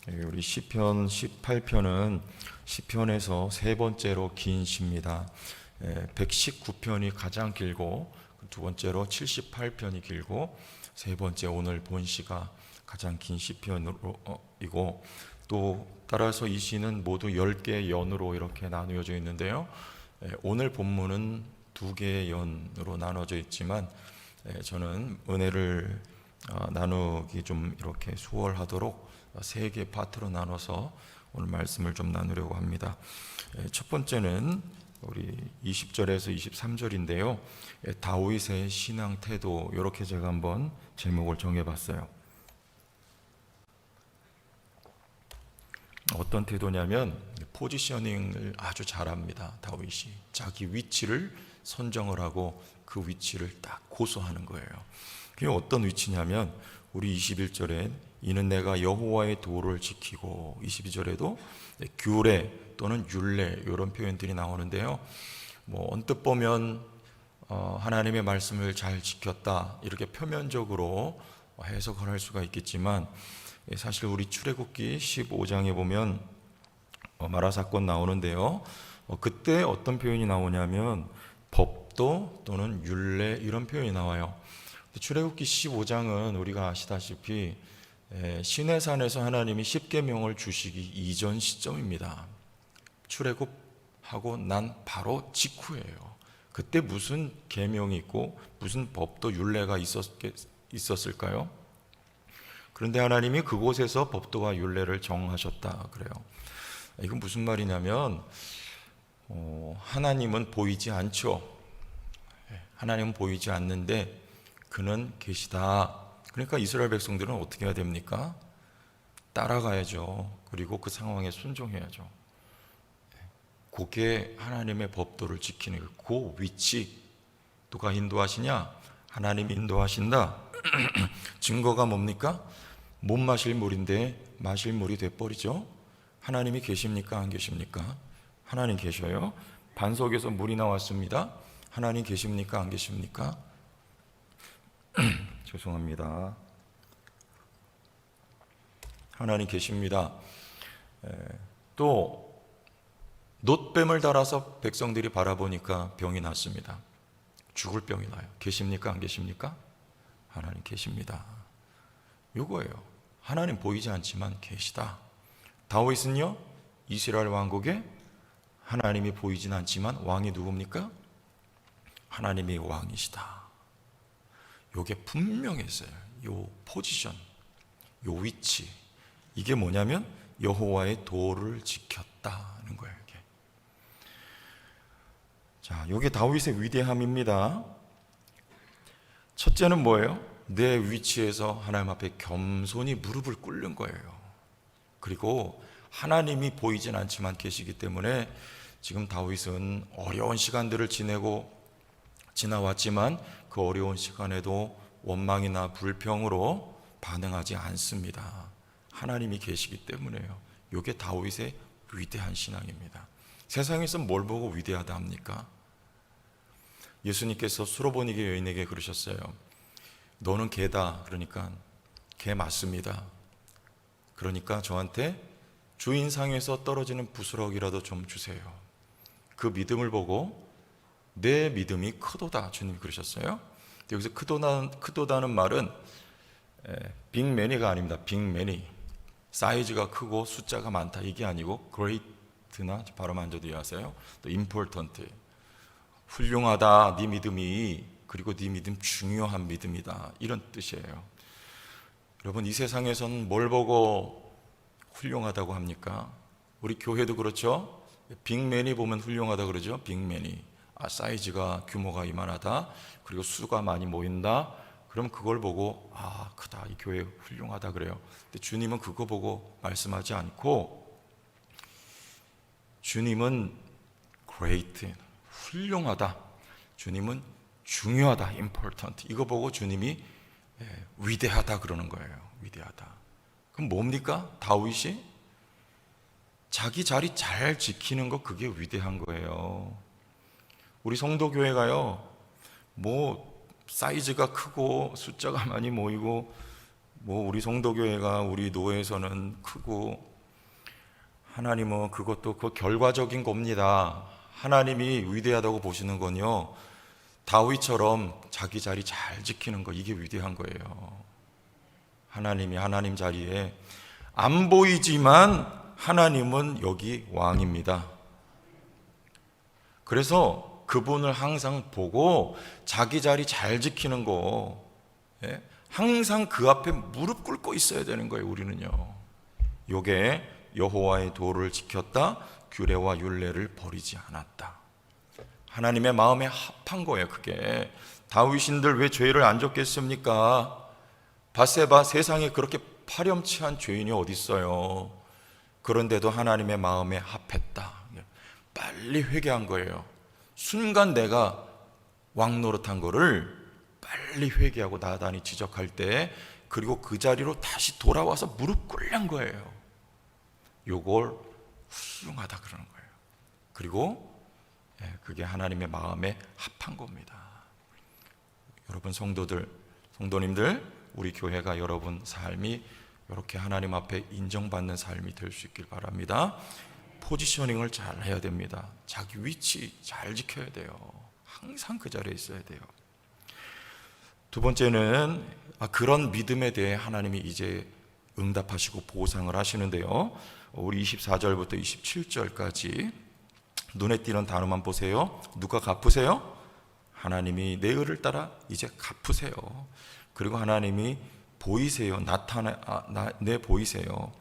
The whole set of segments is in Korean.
우리 시편 18편은 시편에서 세 번째로 긴 시입니다. 119편이 가장 길고 두 번째로 78편이 길고 세 번째 오늘 본 시가 가장 긴 시편이고 또 따라서 이 시는 모두 10개의 연으로 이렇게 나누어져 있는데요. 오늘 본문은 2개의 연으로 나눠져 있지만 저는 은혜를 나누기 좀 이렇게 수월하도록 3개 파트로 나눠서 오늘 말씀을 좀 나누려고 합니다. 첫 번째는 우리 20절에서 23절인데요. 다윗의 신앙 태도, 이렇게 제가 한번 제목을 정해봤어요. 어떤 태도냐면 포지셔닝을 아주 잘합니다. 다윗이 자기 위치를 선정을 하고 그 위치를 딱 고수하는 거예요. 그게 어떤 위치냐면 우리 21절에 이는 내가 여호와의 도를 지키고, 22절에도 규례 또는 율례 이런 표현들이 나오는데요. 언뜻 보면 하나님의 말씀을 잘 지켰다 이렇게 표면적으로 해석을 할 수가 있겠지만 사실 우리 출애굽기 15장에 보면 마라 사건 나오는데요. 그때 어떤 표현이 나오냐면 법도 또는 율례 이런 표현이 나와요. 출애굽기 15장은 우리가 아시다시피 시내산에서 하나님이 십계명을 주시기 이전 시점입니다. 출애굽하고 난 바로 직후예요. 그때 무슨 계명이 있고 무슨 법도 율례가 있었을까요? 그런데 하나님이 그곳에서 법도와 율례를 정하셨다 그래요. 이건 무슨 말이냐면 하나님은 보이지 않죠. 하나님은 보이지 않는데 그는 계시다. 그러니까 이스라엘 백성들은 어떻게 해야 됩니까? 따라가야죠. 그리고 그 상황에 순종해야죠. 그게 하나님의 법도를 지키는 그 위치. 누가 인도하시냐? 하나님이 인도하신다. 증거가 뭡니까? 못 마실 물인데 마실 물이 돼버리죠. 하나님이 계십니까? 안 계십니까? 하나님 계셔요. 반석에서 물이 나왔습니다. 하나님 계십니까? 안 계십니까? 죄송합니다. 하나님 계십니다. 또 놋뱀을 달아서 백성들이 바라보니까 병이 났습니다. 죽을 병이 나요. 계십니까? 안 계십니까? 하나님 계십니다. 요거예요. 하나님 보이지 않지만 계시다. 다윗은요, 이스라엘 왕국에 하나님이 보이진 않지만 왕이 누굽니까? 하나님이 왕이시다. 요게 분명했어요. 요 포지션, 요 위치. 이게 뭐냐면 여호와의 도를 지켰다는 거예요. 이게. 자, 요게 다윗의 위대함입니다. 첫째는 뭐예요? 내 위치에서 하나님 앞에 겸손히 무릎을 꿇는 거예요. 그리고 하나님이 보이진 않지만 계시기 때문에 지금 다윗은 어려운 시간들을 지나왔지만 그 어려운 시간에도 원망이나 불평으로 반응하지 않습니다. 하나님이 계시기 때문에요. 이게 다윗의 위대한 신앙입니다. 세상에서 뭘 보고 위대하다 합니까? 예수님께서 수로보니게 여인에게 그러셨어요. 너는 개다. 그러니까 개 맞습니다. 그러니까 저한테 주인상에서 떨어지는 부스러기라도 좀 주세요. 그 믿음을 보고 내 믿음이 크도다. 주님이 그러셨어요. 여기서 크도다는 말은 빅매니가 아닙니다. 빅매니. 사이즈가 크고 숫자가 많다 이게 아니고 great나 발음 안 줘도 이해하세요. 또 important. 훌륭하다. 네 믿음이. 그리고 네 믿음 중요한 믿음이다. 이런 뜻이에요. 여러분 이 세상에서는 뭘 보고 훌륭하다고 합니까? 우리 교회도 그렇죠. 빅맨이 보면 훌륭하다 그러죠. 빅맨이. 사이즈가 규모가 이만하다. 그리고 수가 많이 모인다. 그럼 그걸 보고 크다. 이 교회 훌륭하다 그래요. 근데 주님은 그거 보고 말씀하지 않고 주님은 great, 훌륭하다. 주님은 중요하다, important. 이거 보고 주님이 위대하다 그러는 거예요. 위대하다. 그럼 뭡니까? 다윗이 자기 자리 잘 지키는 거 그게 위대한 거예요. 우리 성도교회가요, 사이즈가 크고 숫자가 많이 모이고 우리 성도교회가 우리 노회에서는 크고 하나님은 그것도 그 결과적인 겁니다. 하나님이 위대하다고 보시는 건요, 다윗처럼 자기 자리 잘 지키는 거, 이게 위대한 거예요. 하나님이 하나님 자리에 안 보이지만 하나님은 여기 왕입니다. 그래서 그분을 항상 보고 자기 자리 잘 지키는 거, 항상 그 앞에 무릎 꿇고 있어야 되는 거예요. 우리는요, 요게 여호와의 도를 지켰다, 규례와 율례를 버리지 않았다. 하나님의 마음에 합한 거예요. 그게 다윗인들 왜 죄를 안 졌겠습니까? 밧세바, 세상에 그렇게 파렴치한 죄인이 어디 있어요? 그런데도 하나님의 마음에 합했다. 빨리 회개한 거예요. 순간 내가 왕 노릇한 거를 빨리 회개하고 나단이 지적할 때, 그리고 그 자리로 다시 돌아와서 무릎 꿇는 거예요. 요걸 훌륭하다 그러는 거예요. 그리고 그게 하나님의 마음에 합한 겁니다. 여러분 성도님들, 우리 교회가 여러분 삶이 이렇게 하나님 앞에 인정받는 삶이 될 수 있길 바랍니다. 포지셔닝을 잘 해야 됩니다. 자기 위치 잘 지켜야 돼요. 항상 그 자리에 있어야 돼요. 두 번째는 그런 믿음에 대해 하나님이 이제 응답하시고 보상을 하시는데요, 우리 24절부터 27절까지 눈에 띄는 단어만 보세요. 누가 갚으세요? 하나님이 내 의를 따라 이제 갚으세요. 그리고 하나님이 보이세요. 내 보이세요.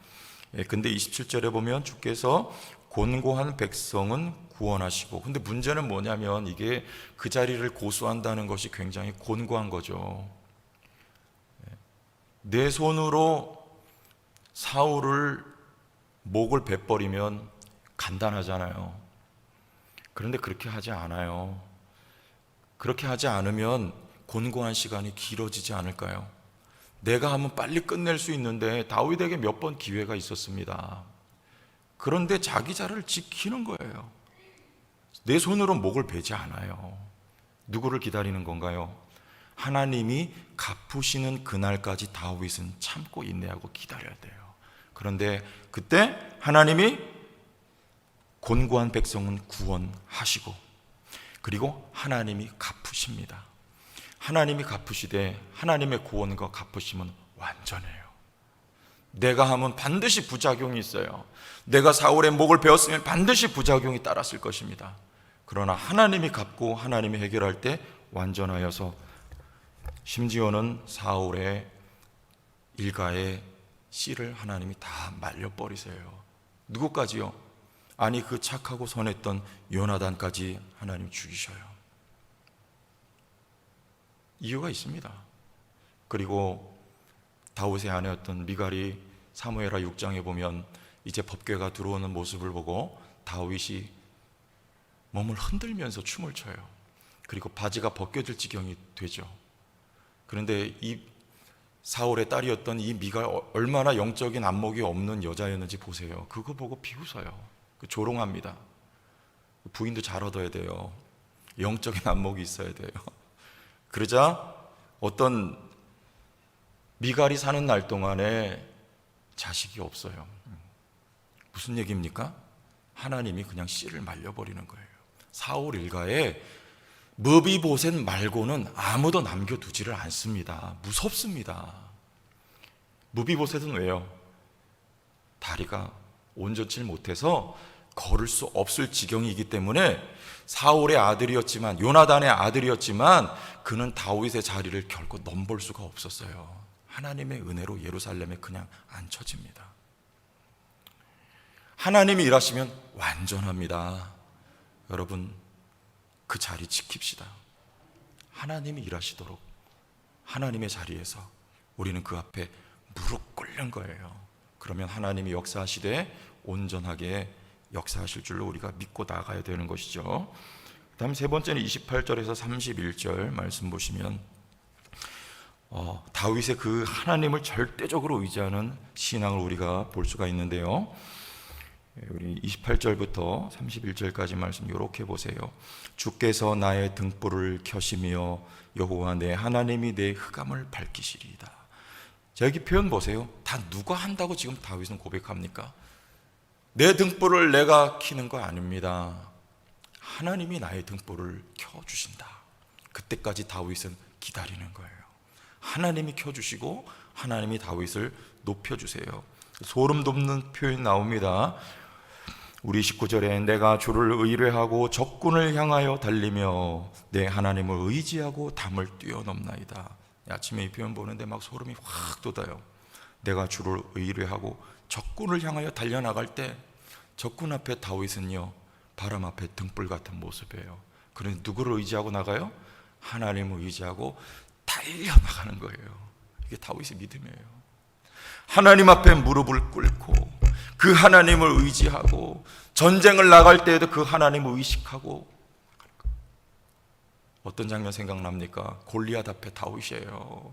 근데 27절에 보면 주께서 곤고한 백성은 구원하시고, 근데 문제는 뭐냐면 이게 그 자리를 고수한다는 것이 굉장히 곤고한 거죠. 내 손으로 사울을 목을 베버리면 간단하잖아요. 그런데 그렇게 하지 않아요. 그렇게 하지 않으면 곤고한 시간이 길어지지 않을까요? 내가 하면 빨리 끝낼 수 있는데 다윗에게 몇 번 기회가 있었습니다. 그런데 자기 자리를 지키는 거예요. 내 손으로 목을 베지 않아요. 누구를 기다리는 건가요? 하나님이 갚으시는 그날까지 다윗은 참고 인내하고 기다려야 돼요. 그런데 그때 하나님이 곤고한 백성은 구원하시고, 그리고 하나님이 갚으십니다. 하나님이 갚으시되 하나님의 구원과 갚으심은 완전해요. 내가 하면 반드시 부작용이 있어요. 내가 사울의 목을 베었으면 반드시 부작용이 따랐을 것입니다. 그러나 하나님이 갚고 하나님이 해결할 때 완전하여서, 심지어는 사울의 일가의 씨를 하나님이 다 말려버리세요. 누구까지요? 아니, 그 착하고 선했던 요나단까지 하나님 죽이셔요. 이유가 있습니다. 그리고 다윗의 아내였던 미갈이 사무엘하 6장에 보면 이제 법궤가 들어오는 모습을 보고 다윗이 몸을 흔들면서 춤을 춰요. 그리고 바지가 벗겨질 지경이 되죠. 그런데 이 사울의 딸이었던 이 미갈, 얼마나 영적인 안목이 없는 여자였는지 보세요. 그거 보고 비웃어요. 조롱합니다. 부인도 잘 얻어야 돼요. 영적인 안목이 있어야 돼요. 그러자 어떤 미갈이 사는 날 동안에 자식이 없어요. 무슨 얘기입니까? 하나님이 그냥 씨를 말려버리는 거예요. 사울 일가에 므비보셋 말고는 아무도 남겨두지를 않습니다. 무섭습니다. 므비보셋은 왜요? 다리가 온전치 못해서 걸을 수 없을 지경이기 때문에, 사울의 아들이었지만, 요나단의 아들이었지만 그는 다윗의 자리를 결코 넘볼 수가 없었어요. 하나님의 은혜로 예루살렘에 그냥 앉혀집니다. 하나님이 일하시면 완전합니다. 여러분, 그 자리 지킵시다. 하나님이 일하시도록 하나님의 자리에서 우리는 그 앞에 무릎 꿇는 거예요. 그러면 하나님이 역사하시되 온전하게 역사하실 줄로 우리가 믿고 나가야 되는 것이죠. 다음 세 번째는 28절에서 31절 말씀 보시면 다윗의 그 하나님을 절대적으로 의지하는 신앙을 우리가 볼 수가 있는데요, 우리 28절부터 31절까지 말씀 이렇게 보세요. 주께서 나의 등불을 켜시며 여호와 내 하나님이 내 흑암을 밝히시리이다. 자, 여기 표현 보세요. 다 누가 한다고 지금 다윗은 고백합니까? 내 등불을 내가 켜는 거 아닙니다. 하나님이 나의 등불을 켜주신다. 그때까지 다윗은 기다리는 거예요. 하나님이 켜주시고 하나님이 다윗을 높여주세요. 소름 돋는 표현이 나옵니다. 우리 19절에 내가 주를 의뢰하고 적군을 향하여 달리며 내 하나님을 의지하고 담을 뛰어넘나이다. 아침에 이 표현 보는데 막 소름이 확 돋아요. 내가 주를 의뢰하고 적군을 향하여 달려나갈 때 적군 앞에 다윗은요, 바람 앞에 등불 같은 모습이에요. 그런데 누구를 의지하고 나가요? 하나님을 의지하고 달려나가는 거예요. 이게 다윗의 믿음이에요. 하나님 앞에 무릎을 꿇고 그 하나님을 의지하고 전쟁을 나갈 때에도 그 하나님을 의식하고. 어떤 장면 생각납니까? 골리앗 앞에 다윗이에요.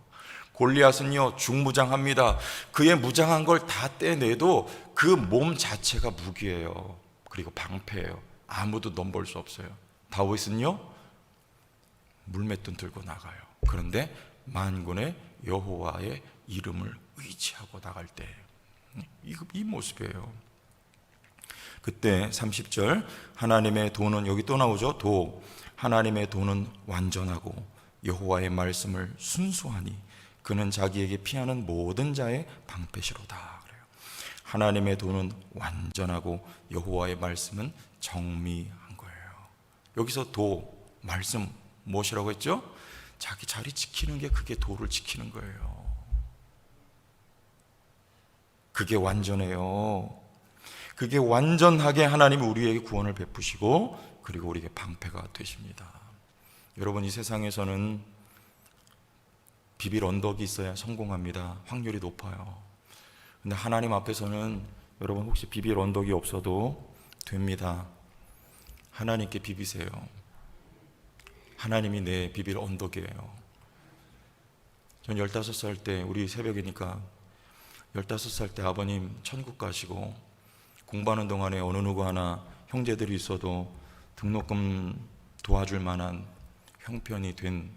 골리앗은요 중무장합니다. 그의 무장한 걸 다 떼내도 그 몸 자체가 무기예요. 그리고 방패예요. 아무도 넘볼 수 없어요. 다윗은요 물맷돈 들고 나가요. 그런데 만군의 여호와의 이름을 의지하고 나갈 때 이 모습이에요. 그때 30절 하나님의 도는, 여기 또 나오죠. 도, 하나님의 도는 완전하고 여호와의 말씀을 순수하니 그는 자기에게 피하는 모든 자의 방패시로다. 그래요. 하나님의 도는 완전하고 여호와의 말씀은 정미한 거예요. 여기서 도, 말씀 무엇이라고 했죠? 자기 자리 지키는 게 그게 도를 지키는 거예요. 그게 완전해요. 그게 완전하게 하나님이 우리에게 구원을 베푸시고 그리고 우리에게 방패가 되십니다. 여러분, 이 세상에서는 비빌 언덕이 있어야 성공합니다. 확률이 높아요. 근데 하나님 앞에서는 여러분 혹시 비빌 언덕이 없어도 됩니다. 하나님께 비비세요. 하나님이 내 비빌 언덕이에요. 전 15살 때, 우리 새벽이니까 15살 때 아버님 천국 가시고 공부하는 동안에 어느 누구 하나 형제들이 있어도 등록금 도와줄 만한 형편이 된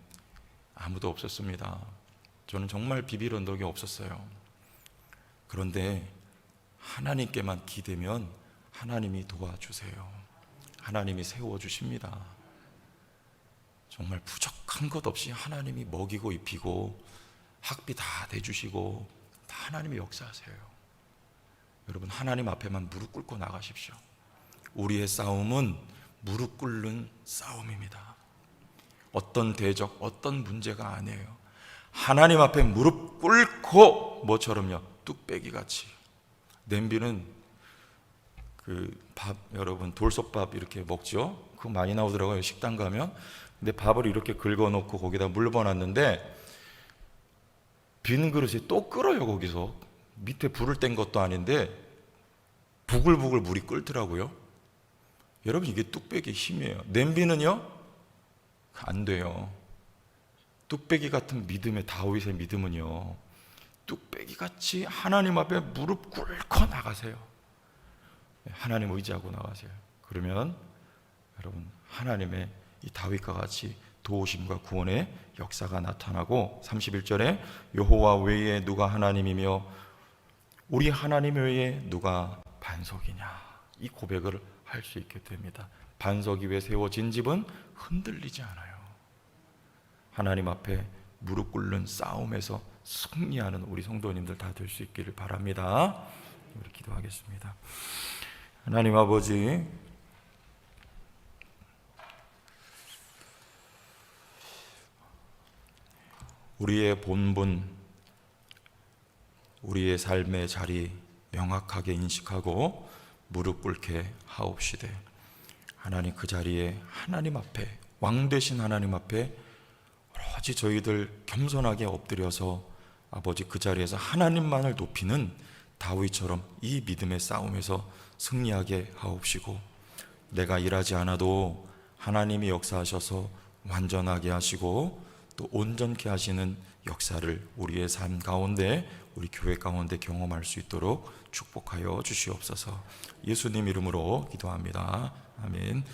아무도 없었습니다. 저는 정말 비빌 언덕이 없었어요. 그런데 하나님께만 기대면 하나님이 도와주세요. 하나님이 세워주십니다. 정말 부족한 것 없이 하나님이 먹이고 입히고 학비 다 대주시고 다 하나님이 역사하세요. 여러분, 하나님 앞에만 무릎 꿇고 나가십시오. 우리의 싸움은 무릎 꿇는 싸움입니다. 어떤 대적, 어떤 문제가 아니에요. 하나님 앞에 무릎 꿇고, 뭐처럼요, 뚝배기같이. 냄비는 그 밥, 여러분 돌솥밥 이렇게 먹죠. 그거 많이 나오더라고요, 식당 가면. 근데 밥을 이렇게 긁어놓고 거기다 물 부어놨는데 빈 그릇에 또 끓어요. 거기서 밑에 불을 뗀 것도 아닌데 부글부글 물이 끓더라고요. 여러분, 이게 뚝배기의 힘이에요. 냄비는요 안 돼요. 뚝배기 같은 믿음의, 다윗의 믿음은요, 뚝배기같이 하나님 앞에 무릎 꿇고 나가세요. 하나님 의지하고 나가세요. 그러면 여러분, 하나님의 이 다윗과 같이 도우심과 구원의 역사가 나타나고, 31절에 여호와 외에 누가 하나님이며 우리 하나님 외에 누가 반석이냐, 이 고백을 할 수 있게 됩니다. 반석 위에 세워진 집은 흔들리지 않아요. 하나님 앞에 무릎 꿇는 싸움에서 승리하는 우리 성도님들 다 될 수 있기를 바랍니다. 우리 기도하겠습니다. 하나님 아버지, 우리의 본분, 우리의 삶의 자리 명확하게 인식하고 무릎 꿇게 하옵시되, 하나님 그 자리에 하나님 앞에, 왕 되신 하나님 앞에 오로지 저희들 겸손하게 엎드려서 아버지 그 자리에서 하나님만을 높이는 다윗처럼 이 믿음의 싸움에서 승리하게 하옵시고, 내가 일하지 않아도 하나님이 역사하셔서 완전하게 하시고 또 온전케 하시는 역사를 우리의 삶 가운데, 우리 교회 가운데 경험할 수 있도록 축복하여 주시옵소서. 예수님 이름으로 기도합니다. 아멘.